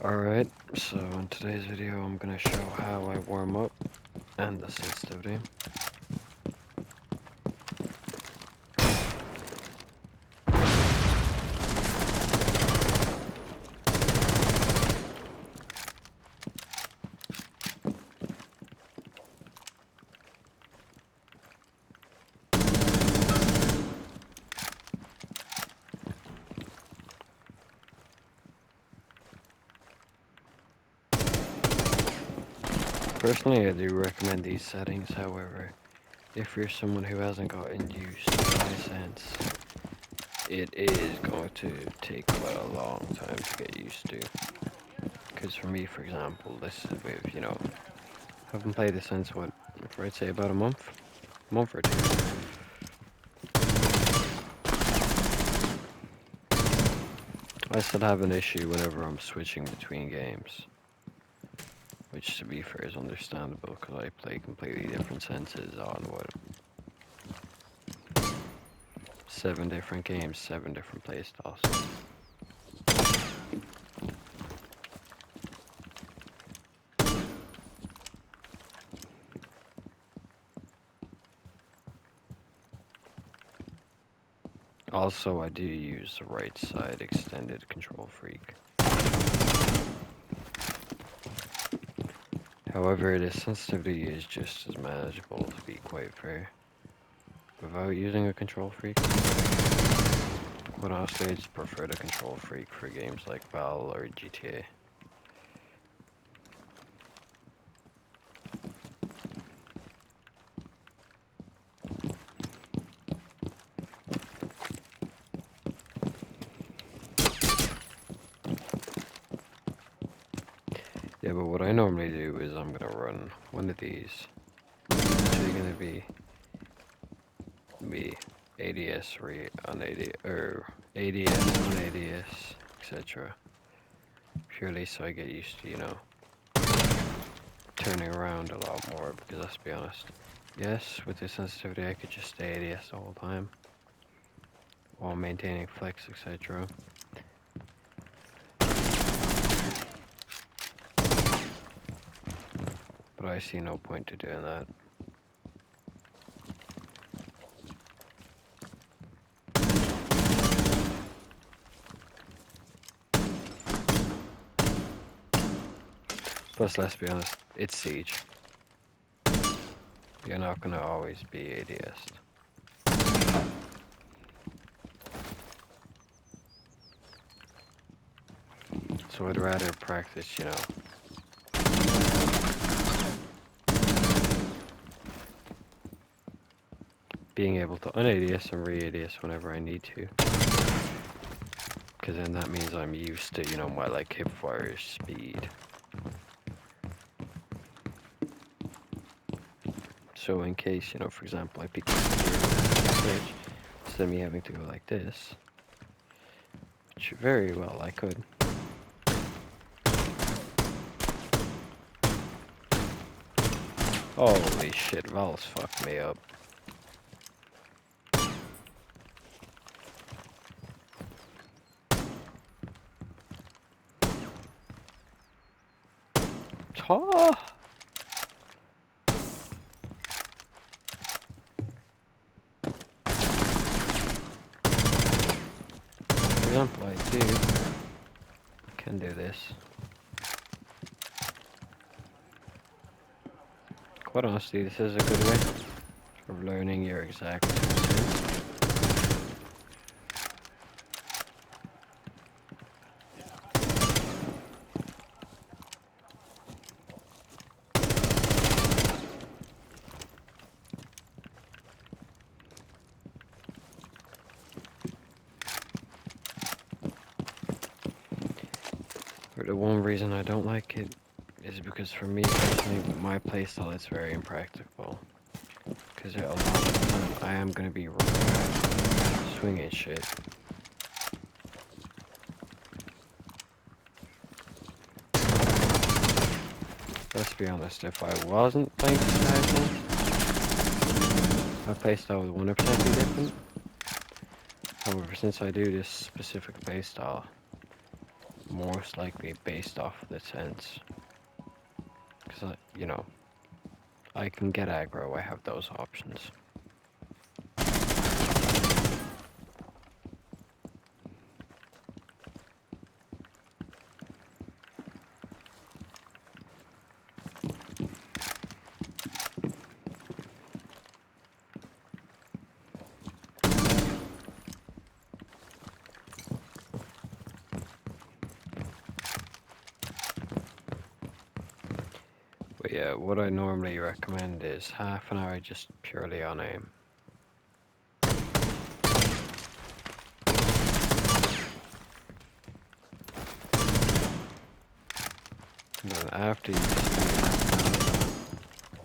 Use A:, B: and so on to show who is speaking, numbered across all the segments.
A: Alright, so in today's video I'm going to show how I warm up and the sensitivity. Personally, I do recommend these settings, however, if you're someone who hasn't gotten used to my sense, it is going to take quite a long time to get used to. Because for me, for example, this is with, haven't played this since what, for I'd say about a month or two. I still have an issue whenever I'm switching between games. Which, to be fair, is understandable because I play completely different senses on what 7 different games, 7 different playstyles. Also, I do use the right side extended control freak. However, the sensitivity is just as manageable, to be quite fair, without using a control freak. Quite honestly, I just prefer the control freak for games like Val or GTA. Yeah, but what I normally do is I'm gonna run one of these. It's actually gonna be ADS on ADS, or ADS on ADS, etc. Purely so I get used to, turning around a lot more, because let's be honest. Yes, with this sensitivity I could just stay ADS the whole time, while maintaining flex, etc. But I see no point to doing that. Plus, let's be honest, it's Siege. You're not gonna always be ADS. So I'd rather practice, being able to un-ADS and re-ADS whenever I need to. Because then that means I'm used to, my, hipfire speed. So in case, for example, I pick up the switch, instead of me having to go like this, which very well I could. Holy shit, Val's fucked me up. Oh! For example, I can do this. Quite honestly, this is a good way of learning your exact sense. But the one reason I don't like it is because for me personally, with my playstyle, it's very impractical. Because a lot of the time, I am going to be swinging shit. Let's be honest, if I wasn't playing Sens, my playstyle would 100% be different. However, since I do this specific playstyle, most likely based off of the sense. Because, you know, I can get aggro, I have those options. But yeah, what I normally recommend is half an hour just purely on aim. And then after you just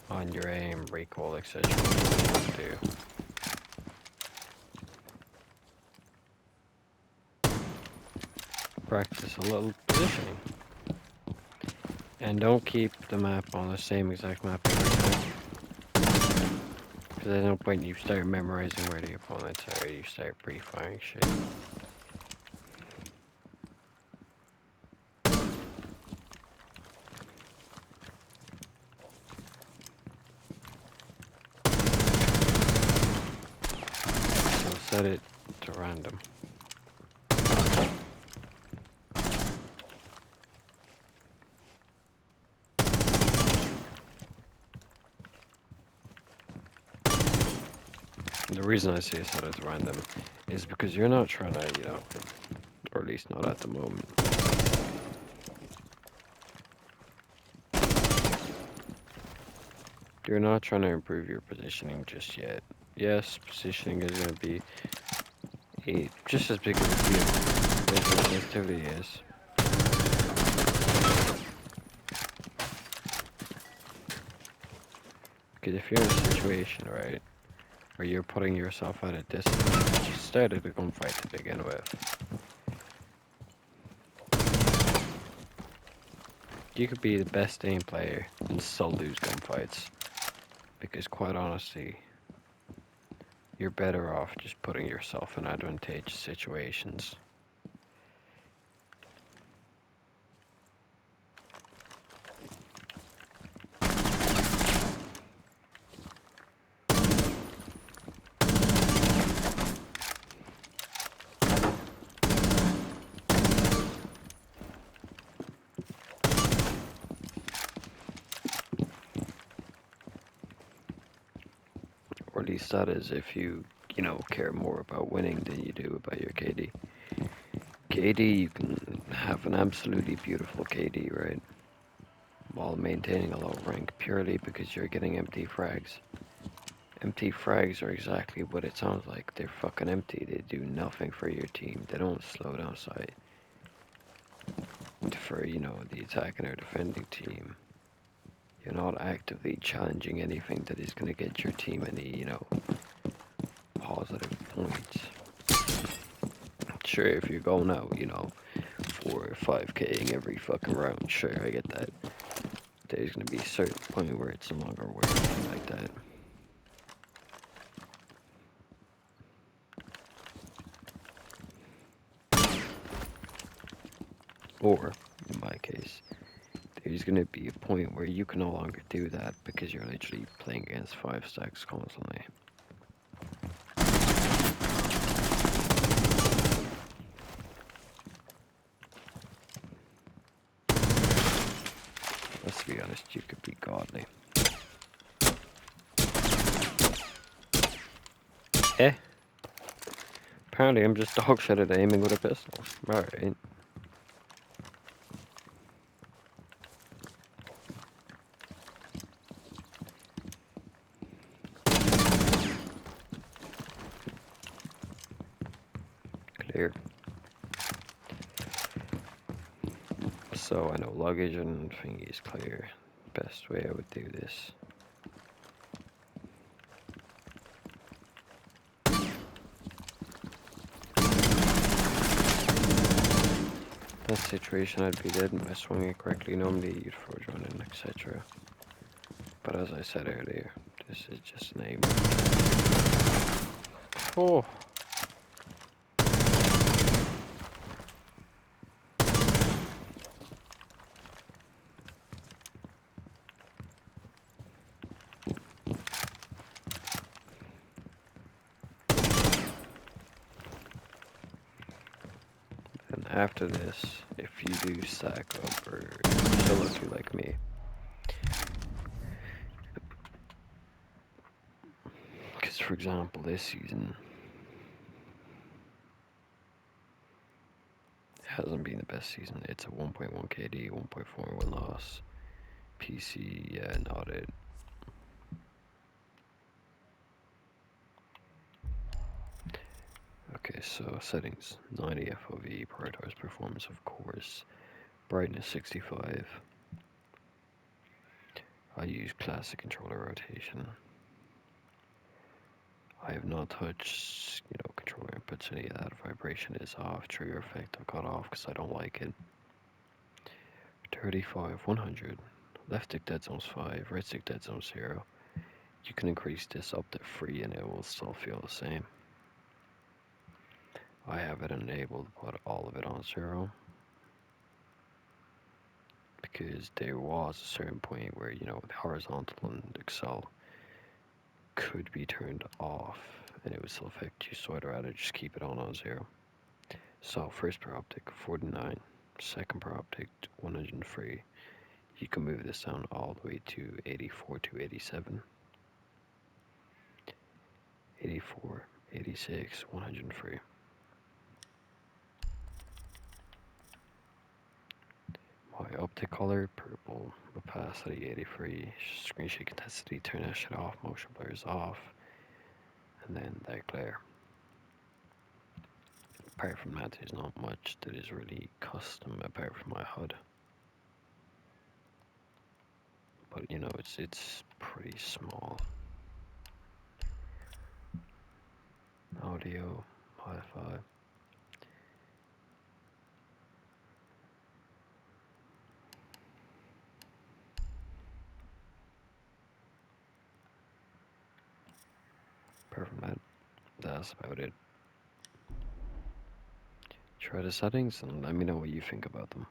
A: on your aim, recoil, etc. What you do. Practice a little positioning. And don't keep the map on the same exact map every time. Because there's no point you start memorizing where the opponents are, you start pre-firing shit. So set it to random. The reason I say set it to random is because you're not trying to, you know, or at least not at the moment. You're not trying to improve your positioning just yet. Yes, positioning is going to be just as big of a deal as your sensitivity is. Because if you're in a situation, right, where you're putting yourself at a distance, you started a gunfight to begin with. You could be the best aim player and still lose gunfights. Because quite honestly, you're better off just putting yourself in advantageous situations. Or at least that is if you know, care more about winning than you do about your KD. KD, you can have an absolutely beautiful KD, right? While maintaining a low rank purely because you're getting empty frags. Empty frags are exactly what it sounds like. They're fucking empty. They do nothing for your team. They don't slow down sight. For, you know, the attacking or defending team. You're not actively challenging anything that is going to get your team any, you know, positive points. Sure, if you're going out, you know, 4 or 5K'ing every fucking round, sure, I get that. There's going to be a certain point where it's no longer worth it like that. Or, in my case, there's going to be a point where you can no longer do that because you're literally playing against 5 stacks constantly. Let's be honest, you could be godly. Eh? Apparently I'm just dog shit at aiming with a pistol. Alright. Clear. So I know luggage and thingy is clear. Best way I would do this. That situation I'd be dead if I swung it correctly. Normally you'd forge run in, etc. But as I said earlier, this is just an aim. Oh! after this, if you do stack up or you're so lucky like me, because for example, this season hasn't been the best season. It's a 1.1 KD, 1.4 win loss. PC, yeah, not it. Okay, so settings 90 FOV, prioritize performance, of course. Brightness 65. I use classic controller rotation. I have not touched, controller inputs. Any of that vibration is off. Trigger effect I've got off because I don't like it. 35, 100. Left stick dead zones 5, right stick dead zones 0. You can increase this up to 3 and it will still feel the same. I have it enabled, but all of it on 0. Because there was a certain point where, the horizontal and Excel could be turned off and it would still affect you, so I'd rather just keep it on 0. So first per optic 49, second per optic 103. You can move this down all the way to 84 to 87. 84, 86, 103. My optic color, purple, opacity 83, screen shake intensity, turn that shit off, motion blur is off, and then that glare. Apart from that, there's not much that is really custom apart from my HUD. But it's pretty small. Audio, hi-fi. Apart from that, that's about it. Try the settings and let me know what you think about them.